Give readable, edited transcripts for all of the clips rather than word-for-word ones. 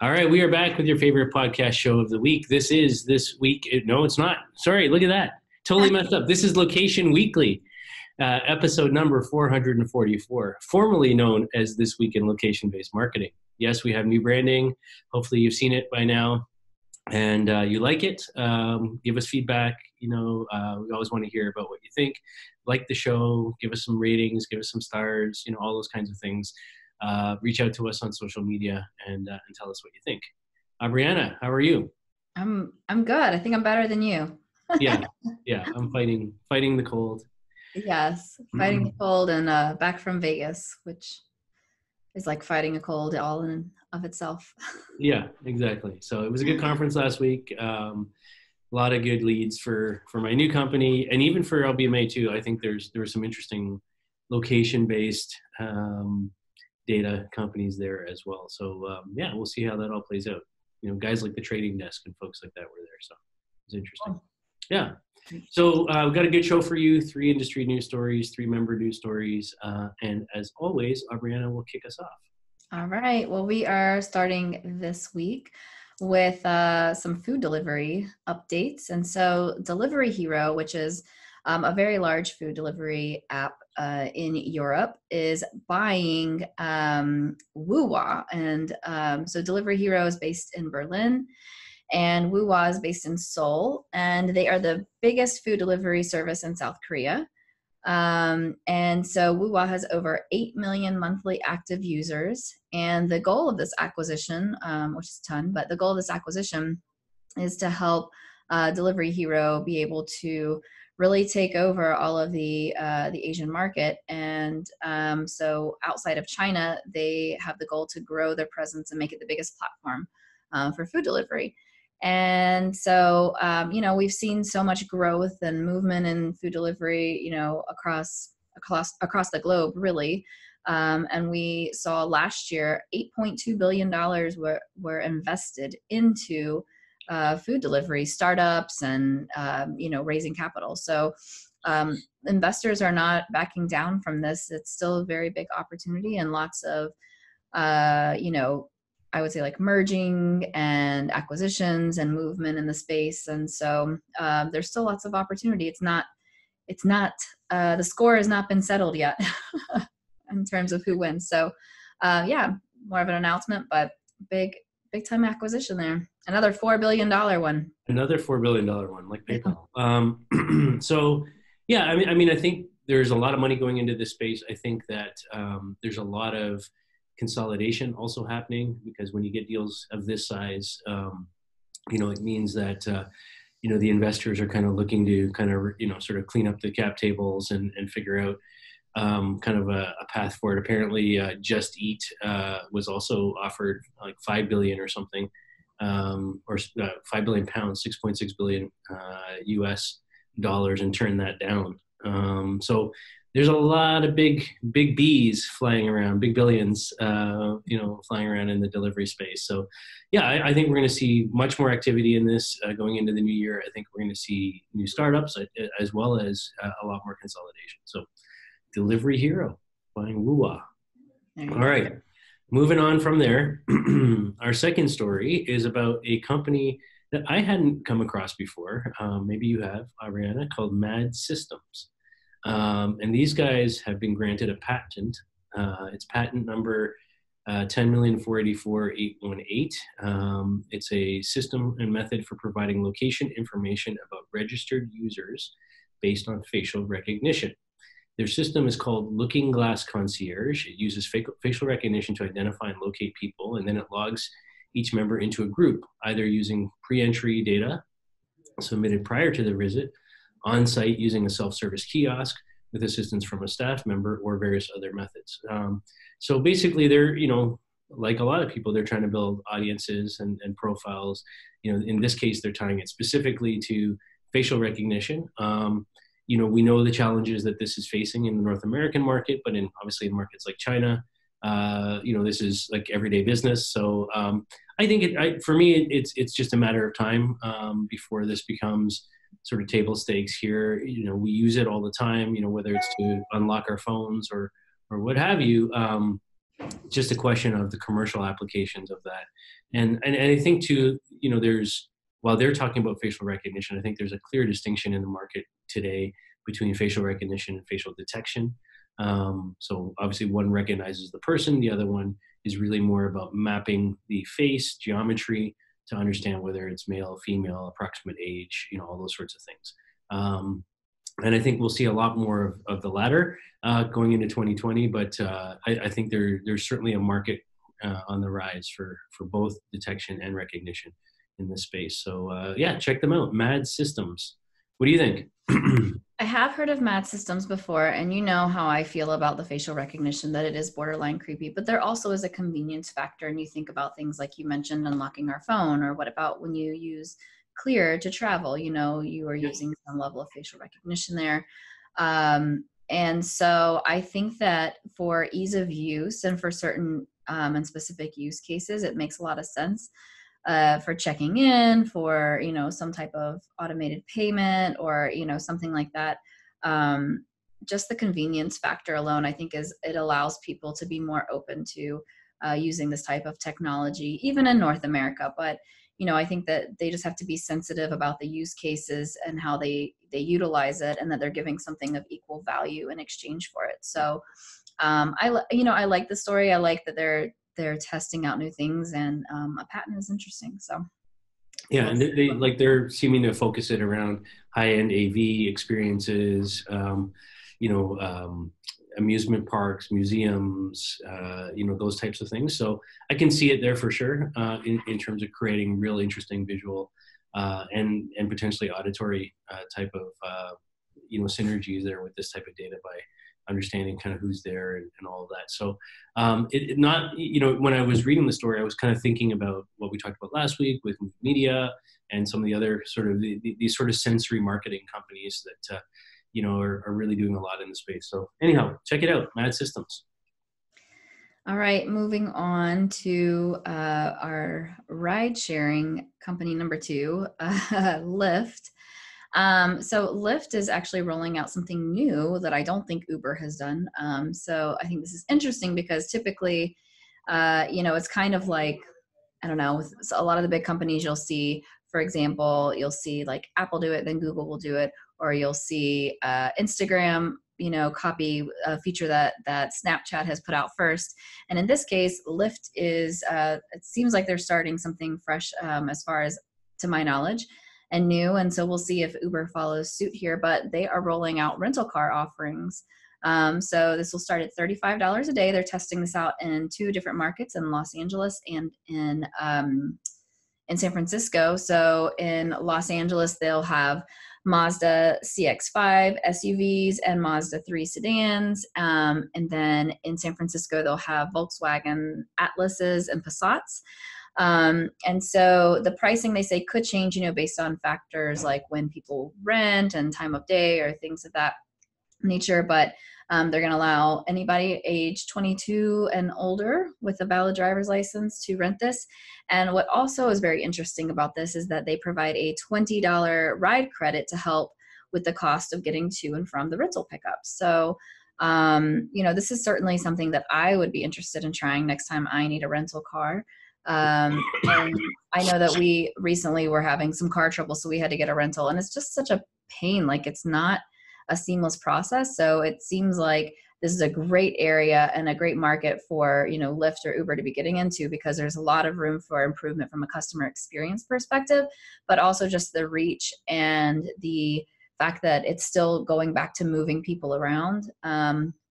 All right, we are back with your favorite podcast show of the week. This is This Week. No, it's not. Sorry, look at that. Totally messed up. This is Location Weekly, episode number 444, formerly known as This Week in Location-Based Marketing. Yes, we have new branding. Hopefully you've seen it by now and you like it. Give us feedback. We always want to hear about what you think. Like the show, give us some ratings, give us some stars, all those kinds of things. Reach out to us on social media and tell us what you think. Brianna, how are you? I'm good. I think I'm better than you. yeah, I'm fighting the cold. Yes, fighting the cold and back from Vegas, which is like fighting a cold all in of itself. Yeah, exactly. So it was a good conference last week. A lot of good leads for my new company and even for LBMA too. I think there were some interesting location-based data companies there as well. So we'll see how that all plays out. Guys like the trading desk and folks like that were there. So it's interesting. Oh. Yeah. So we've got a good show for you. 3 industry news stories, 3 member news stories. And as always, Brianna will kick us off. All right. Well, we are starting this week with some food delivery updates. And so DeliveryHero, which is a very large food delivery app in Europe, is buying Woowa. And so DeliveryHero is based in Berlin and Woowa is based in Seoul. And they are the biggest food delivery service in South Korea. And so Woowa has over 8 million monthly active users. And the goal of this acquisition, which is a ton, but the goal of this acquisition is to help DeliveryHero be able to really take over all of the Asian market. And so outside of China, they have the goal to grow their presence and make it the biggest platform for food delivery. And so, we've seen so much growth and movement in food delivery, across the globe, really. And we saw last year, $8.2 billion were invested into food delivery startups and, raising capital. So investors are not backing down from this. It's still a very big opportunity and lots of, I would say like merging and acquisitions and movement in the space. And so there's still lots of opportunity. It's not, the score has not been settled yet in terms of who wins. So more of an announcement, but big time acquisition there. Another $4 billion one. Another $4 billion one, like PayPal. I think there's a lot of money going into this space. I think that there's a lot of consolidation also happening because when you get deals of this size, it means that, the investors are kind of looking to sort of clean up the cap tables and figure out kind of a path forward. Apparently, Just Eat was also offered like $5 billion or something, or 5 billion pounds, 6.6 billion US dollars, and turned that down. So there's a lot of big B's flying around, big billions, flying around in the delivery space. So, I think we're going to see much more activity in this going into the new year. I think we're going to see new startups as well as a lot more consolidation. So, DeliveryHero buying Woowa. All right, moving on from there. Our second story is about a company that I hadn't come across before. Maybe you have, Ariana, called Mad Systems. And these guys have been granted a patent. It's patent number 10,484,818. It's a system and method for providing location information about registered users based on facial recognition. Their system is called Looking Glass Concierge. It uses facial recognition to identify and locate people, and then it logs each member into a group, either using pre-entry data submitted prior to the visit, on-site using a self-service kiosk with assistance from a staff member, or various other methods. So basically they're, like a lot of people, they're trying to build audiences and profiles. In this case, they're tying it specifically to facial recognition. We know the challenges that this is facing in the North American market, but obviously in markets like China, this is like everyday business. So I think for me, it's just a matter of time before this becomes sort of table stakes here. We use it all the time, whether it's to unlock our phones or what have you. just a question of the commercial applications of that. And I think too, while they're talking about facial recognition, I think there's a clear distinction in the market today between facial recognition and facial detection. So obviously one recognizes the person, the other one is really more about mapping the face geometry to understand whether it's male, female, approximate age, all those sorts of things. And I think we'll see a lot more of the latter going into 2020, but I think there's certainly a market on the rise for both detection and recognition in this space. So yeah, check them out, Mad Systems. What do you think? I have heard of Mad Systems before, and you know how I feel about the facial recognition, that it is borderline creepy, but there also is a convenience factor. And you think about things like you mentioned, unlocking our phone, or what about when you use Clear to travel, you are using some level of facial recognition there. And so I think that for ease of use and for certain and specific use cases, it makes a lot of sense. For checking in, for some type of automated payment, or something like that. Just the convenience factor alone, I think, it allows people to be more open to using this type of technology, even in North America. But I think that they just have to be sensitive about the use cases and how they utilize it, and that they're giving something of equal value in exchange for it. So I like the story. I like that they're testing out new things, and a patent is interesting. So yeah, and they're seeming to focus it around high-end AV experiences, amusement parks, museums, those types of things. So I can see it there for sure in terms of creating real interesting visual and potentially auditory type of synergies there with this type of data by understanding kind of who's there and all of that. So when I was reading the story, I was kind of thinking about what we talked about last week with media and some of the other sort of these sort of sensory marketing companies that are really doing a lot in the space. So anyhow, check it out, Mad Systems. All right, moving on to our ride-sharing company number 2, Lyft. So Lyft is actually rolling out something new that I don't think Uber has done. So I think this is interesting because typically, it's kind of like, I don't know, with a lot of the big companies you'll see, for example, you'll see like Apple do it, then Google will do it, or you'll see Instagram, copy a feature that Snapchat has put out first. And in this case, Lyft is, it seems like they're starting something fresh as far as, to my knowledge, and new. And so we'll see if Uber follows suit here, but they are rolling out rental car offerings. So this will start at $35 a day. They're testing this out in 2 different markets, in Los Angeles and in San Francisco. So in Los Angeles, they'll have Mazda CX-5 SUVs and Mazda 3 sedans. And then in San Francisco, they'll have Volkswagen Atlases and Passats. And so the pricing, they say, could change, based on factors like when people rent and time of day or things of that nature. But they're going to allow anybody age 22 and older with a valid driver's license to rent this. And what also is very interesting about this is that they provide a $20 ride credit to help with the cost of getting to and from the rental pickup. So, this is certainly something that I would be interested in trying next time I need a rental car. And I know that we recently were having some car trouble, so we had to get a rental, and it's just such a pain. Like, it's not a seamless process. So it seems like this is a great area and a great market for, Lyft or Uber to be getting into, because there's a lot of room for improvement from a customer experience perspective, but also just the reach and the fact that it's still going back to moving people around,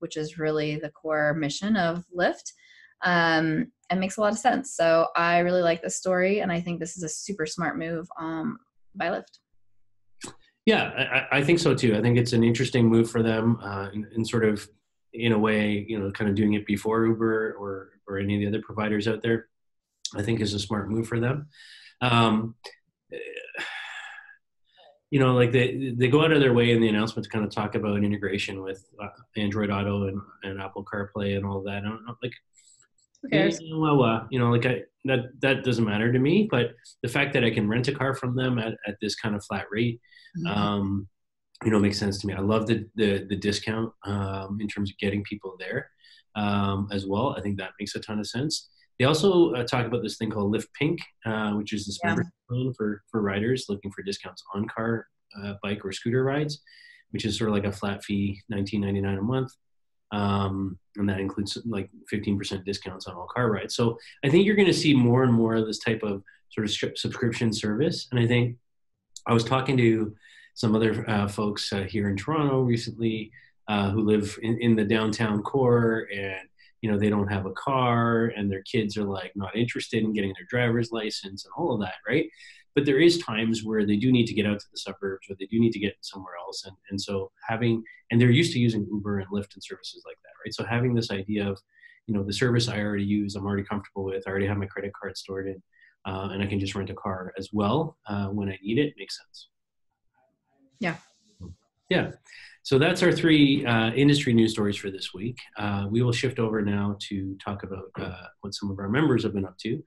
which is really the core mission of Lyft. It makes a lot of sense. So I really like this story, and I think this is a super smart move by Lyft. Yeah, I think so too. I think it's an interesting move for them, and sort of, in a way, kind of doing it before Uber or any of the other providers out there, I think is a smart move for them. Like they go out of their way in the announcement to kind of talk about integration with Android Auto and Apple CarPlay and all of that. I'm like, who cares? That doesn't matter to me. But the fact that I can rent a car from them at this kind of flat rate, makes sense to me. I love the discount in terms of getting people there. as well. I think that makes a ton of sense. They also talk about this thing called Lyft Pink, which is this membership plan for riders looking for discounts on car, bike, or scooter rides, which is sort of like a flat fee, $19.99 a month. And that includes like 15% discounts on all car rides. So I think you're going to see more and more of this type of sort of subscription service. And I think I was talking to some other folks here in Toronto recently who live in the downtown core, and they don't have a car, and their kids are like not interested in getting their driver's license and all of that, right? But there is times where they do need to get out to the suburbs, or they do need to get somewhere else. And so and they're used to using Uber and Lyft and services like that, right? So having this idea of, the service I already use, I'm already comfortable with, I already have my credit card stored in, and I can just rent a car as well when I need it, makes sense. Yeah. Yeah. So that's our three industry news stories for this week. We will shift over now to talk about what some of our members have been up to.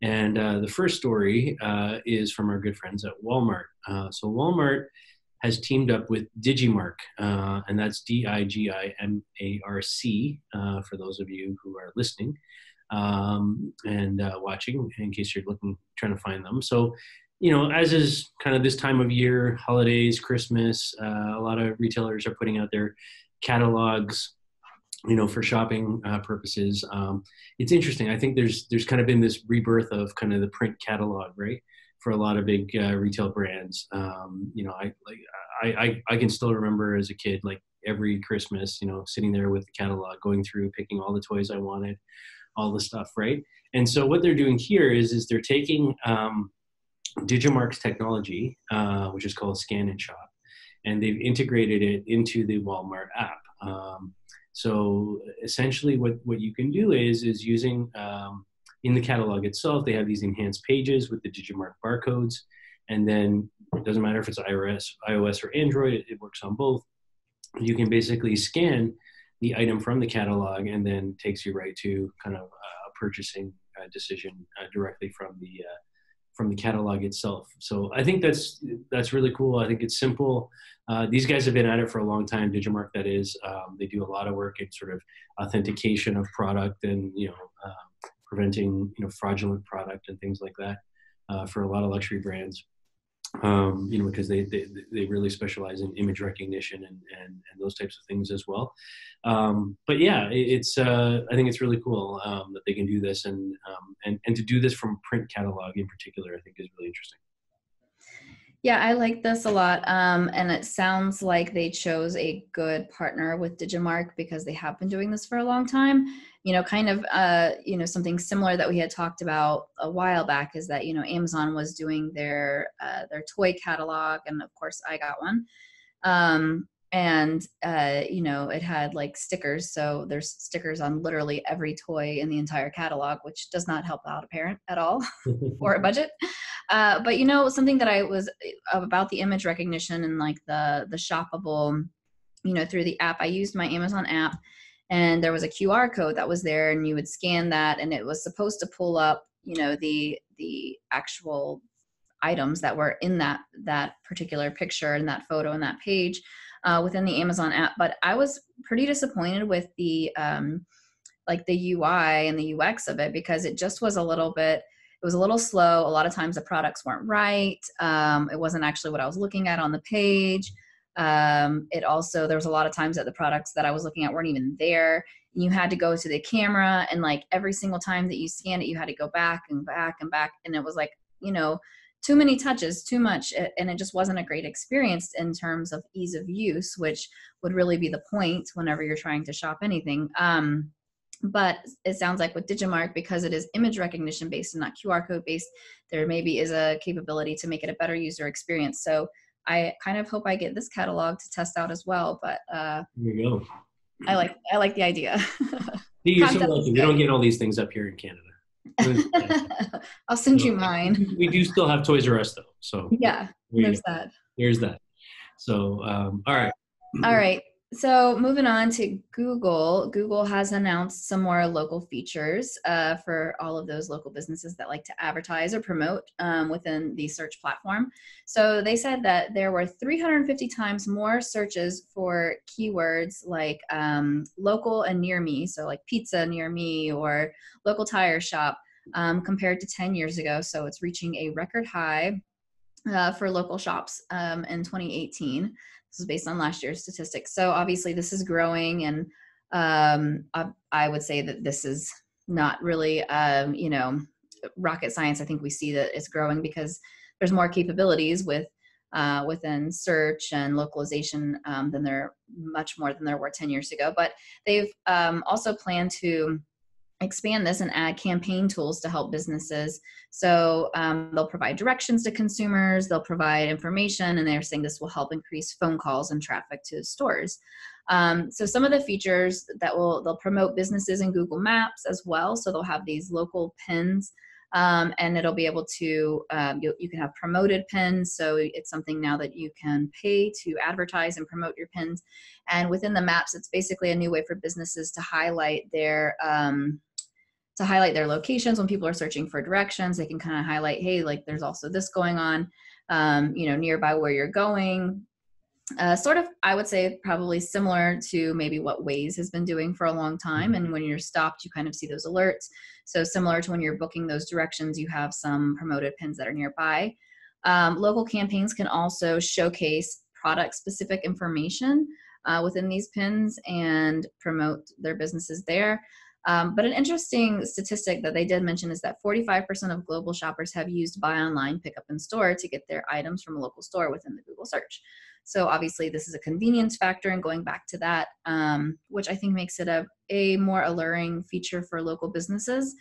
And the first story is from our good friends at Walmart. So Walmart has teamed up with Digimarc, and that's Digimarc, for those of you who are listening and watching, in case you're trying to find them. So, as is kind of this time of year, holidays, Christmas, a lot of retailers are putting out their catalogs, for shopping purposes. It's interesting. I think there's kind of been this rebirth of kind of the print catalog, right? For a lot of big retail brands. I can still remember as a kid, like every Christmas, sitting there with the catalog, going through, picking all the toys I wanted, all the stuff, right? And so what they're doing here is they're taking Digimarc's technology, which is called Scan and Shop, and they've integrated it into the Walmart app. So essentially what you can do is using, in the catalog itself, they have these enhanced pages with the Digimarc barcodes. And then it doesn't matter if it's iOS or Android, it works on both. You can basically scan the item from the catalog, and then takes you right to kind of a purchasing decision directly from the catalog itself. So I think that's really cool. I think it's simple. These guys have been at it for a long time, Digimarc, that is. They do a lot of work in sort of authentication of product and, preventing, fraudulent product and things like that for a lot of luxury brands, because they really specialize in image recognition and those types of things as well. But yeah, it's I think it's really cool that they can do this, and to do this from print catalog in particular, I think is really interesting. Yeah, I like this a lot. And it sounds like they chose a good partner with Digimarc, because they have been doing this for a long time. Kind of, something similar that we had talked about a while back is that, Amazon was doing their toy catalog. And of course I got one. It had like stickers. So there's stickers on literally every toy in the entire catalog, which does not help out a parent at all or a budget. But something that I was about the image recognition and like the shoppable, through the app, I used my Amazon app, and there was a QR code that was there, and you would scan that, and it was supposed to pull up, the actual items that were in that particular picture and that photo and that page within the Amazon app. But I was pretty disappointed with the the UI and the UX of it, because it just was a little slow. A lot of times the products weren't right. It wasn't actually what I was looking at on the page. There was a lot of times that the products that I was looking at weren't even there. And you had to go to the camera, and like every single time that you scanned it, you had to go back and back and back. And it was like, too many touches, too much. And it just wasn't a great experience in terms of ease of use, which would really be the point whenever you're trying to shop anything. But it sounds like with Digimarc, because it is image recognition based and not QR code based, there maybe is a capability to make it a better user experience. So I kind of hope I get this catalog to test out as well. But there you go. I like the idea. You're so lucky. We don't get all these things up here in Canada. I'll send you mine. We do still have Toys R Us though. So yeah, there's that. There's that. So all right. All right. So moving on to Google, Google has announced some more local features for all of those local businesses that like to advertise or promote within the search platform. So they said that there were 350 times more searches for keywords like local and near me, so like pizza near me or local tire shop compared to 10 years ago. So it's reaching a record high for local shops in 2018. This is based on last year's statistics. So obviously this is growing, and I would say that this is not really, rocket science. I think we see that it's growing because there's more capabilities within search and localization than much more than there were 10 years ago. But they've also planned to expand this and add campaign tools to help businesses. So they'll provide directions to consumers, they'll provide information, and they're saying this will help increase phone calls and traffic to stores. So some of the features that they'll promote businesses in Google Maps as well. So they'll have these local pins, and it'll be able to, you can have promoted pins. So it's something now that you can pay to advertise and promote your pins. And within the maps, it's basically a new way for businesses to highlight their locations. When people are searching for directions, they can kind of highlight, hey, like there's also this going on, nearby where you're going. Sort of, I would say probably similar to maybe what Waze has been doing for a long time. And when you're stopped, you kind of see those alerts. So similar to when you're booking those directions, you have some promoted pins that are nearby. Local campaigns can also showcase product specific information within these pins and promote their businesses there. But an interesting statistic that they did mention is that 45% of global shoppers have used buy online, pick up in store to get their items from a local store within the Google search. So obviously this is a convenience factor, and going back to that, which I think makes it a more alluring feature for local businesses.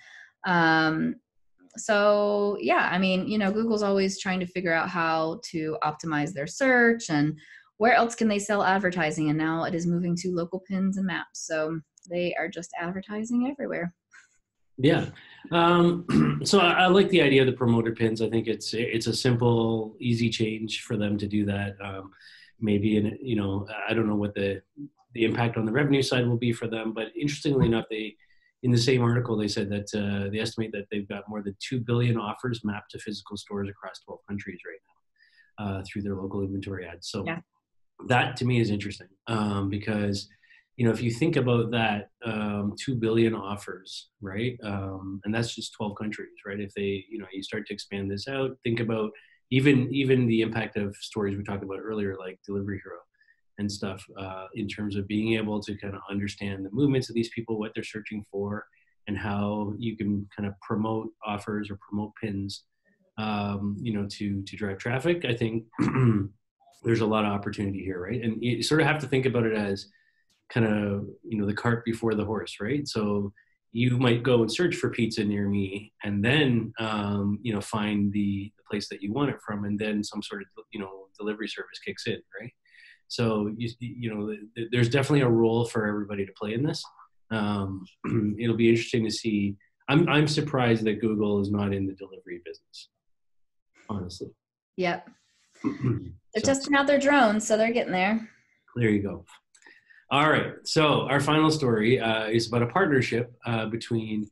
So yeah, I mean, Google's always trying to figure out how to optimize their search and where else can they sell advertising. And now it is moving to local pins and maps. So they are just advertising everywhere. Yeah. So I like the idea of the promoter pins. I think it's a simple, easy change for them to do that. Maybe I don't know what the impact on the revenue side will be for them, but interestingly enough, in the same article, they said that they estimate that they've got more than 2 billion offers mapped to physical stores across 12 countries right now through their local inventory ads. So yeah. That to me is interesting because if you think about that, 2 billion offers, right? And that's just 12 countries, right? If they, you start to expand this out, think about even the impact of stories we talked about earlier, like DeliveryHero and stuff, in terms of being able to kind of understand the movements of these people, what they're searching for, and how you can kind of promote offers or promote pins, to drive traffic. I think there's a lot of opportunity here, right? And you sort of have to think about it as kind of, the cart before the horse, right? So you might go and search for pizza near me and then, find the place that you want it from, and then some sort of, delivery service kicks in, right? So, there's definitely a role for everybody to play in this. It'll be interesting to see. I'm surprised that Google is not in the delivery business, honestly. Yep. They're testing out their drones, so they're getting there. There you go. All right. So our final story is about a partnership between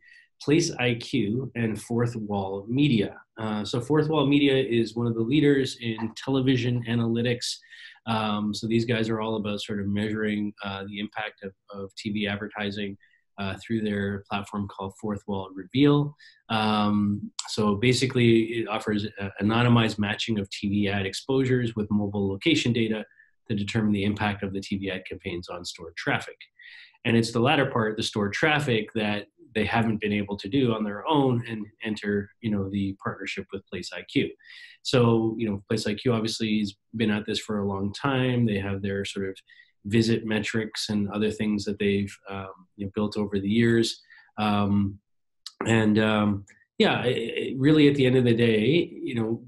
PlaceIQ and FourthWall Media. So FourthWall Media is one of the leaders in television analytics. So these guys are all about sort of measuring the impact of TV advertising through their platform called FourthWall Reveal. So basically it offers anonymized matching of TV ad exposures with mobile location data to determine the impact of the TV ad campaigns on store traffic. And it's the latter part, the store traffic, that they haven't been able to do on their own and enter, the partnership with PlaceIQ. So, PlaceIQ obviously has been at this for a long time. They have their sort of visit metrics and other things that they've built over the years. Really at the end of the day,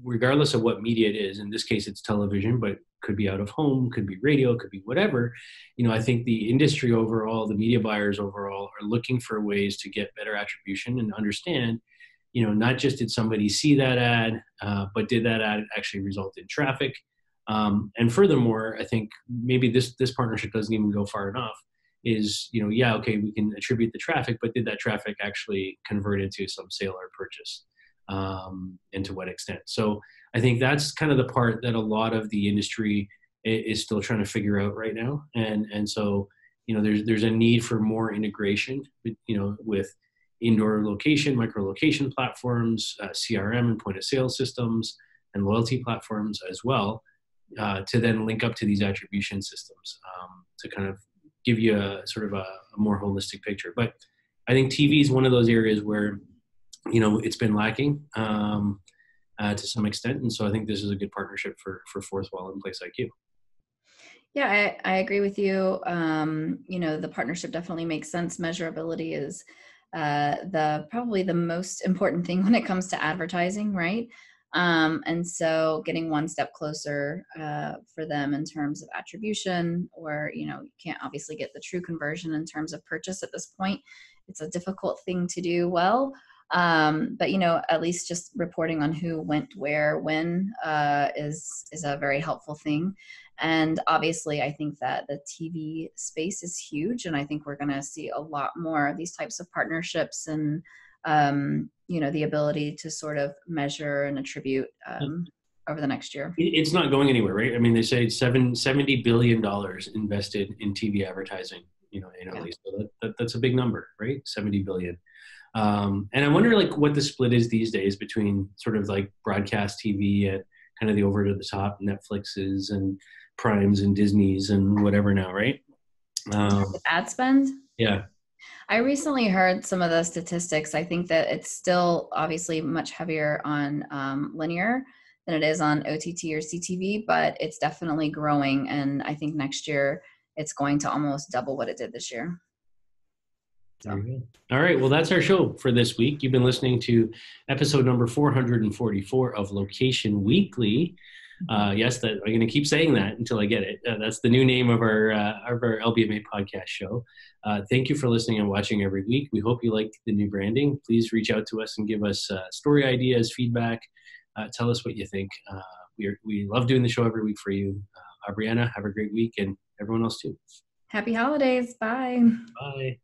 regardless of what media it is, in this case it's television, but could be out of home, could be radio, could be whatever. I think the industry overall, the media buyers overall, are looking for ways to get better attribution and understand, not just did somebody see that ad, but did that ad actually result in traffic? And furthermore, I think maybe this partnership doesn't even go far enough. Is, yeah, okay, we can attribute the traffic, but did that traffic actually convert into some sale or purchase? And to what extent? So I think that's kind of the part that a lot of the industry is still trying to figure out right now. And so, there's a need for more integration, with indoor location, micro location platforms, CRM and point of sale systems, and loyalty platforms as well, to then link up to these attribution systems, to kind of give you a sort of a more holistic picture. But I think TV is one of those areas where, it's been lacking to some extent. And so I think this is a good partnership for FourthWall and PlaceIQ. Yeah, I agree with you. The partnership definitely makes sense. Measurability is probably the most important thing when it comes to advertising, right? And so getting one step closer for them in terms of attribution, or, you can't obviously get the true conversion in terms of purchase at this point. It's a difficult thing to do well. But, at least just reporting on who went where, when, is a very helpful thing. And obviously, I think that the TV space is huge, and I think we're going to see a lot more of these types of partnerships, and the ability to sort of measure and attribute over the next year. It's not going anywhere, right? I mean, they say $70 billion invested in TV advertising, annually. Yeah. So that's a big number, right? 70 billion. And I wonder, like, what the split is these days between sort of like broadcast TV and kind of the over to the top Netflixes and Primes and Disneys and whatever now, right? Ad spend? Yeah. I recently heard some of the statistics. I think that it's still obviously much heavier on linear than it is on OTT or CTV, but it's definitely growing. And I think next year it's going to almost double what it did this year. So. All right. Well, that's our show for this week. You've been listening to episode number 444 of Location Weekly. Yes, that I'm going to keep saying that until I get it. That's the new name of our LBMA podcast show. Thank you for listening and watching every week. We hope you like the new branding. Please reach out to us and give us story ideas, feedback. Tell us what you think. We love doing the show every week for you. Brianna, have a great week, and everyone else too. Happy holidays. Bye. Bye.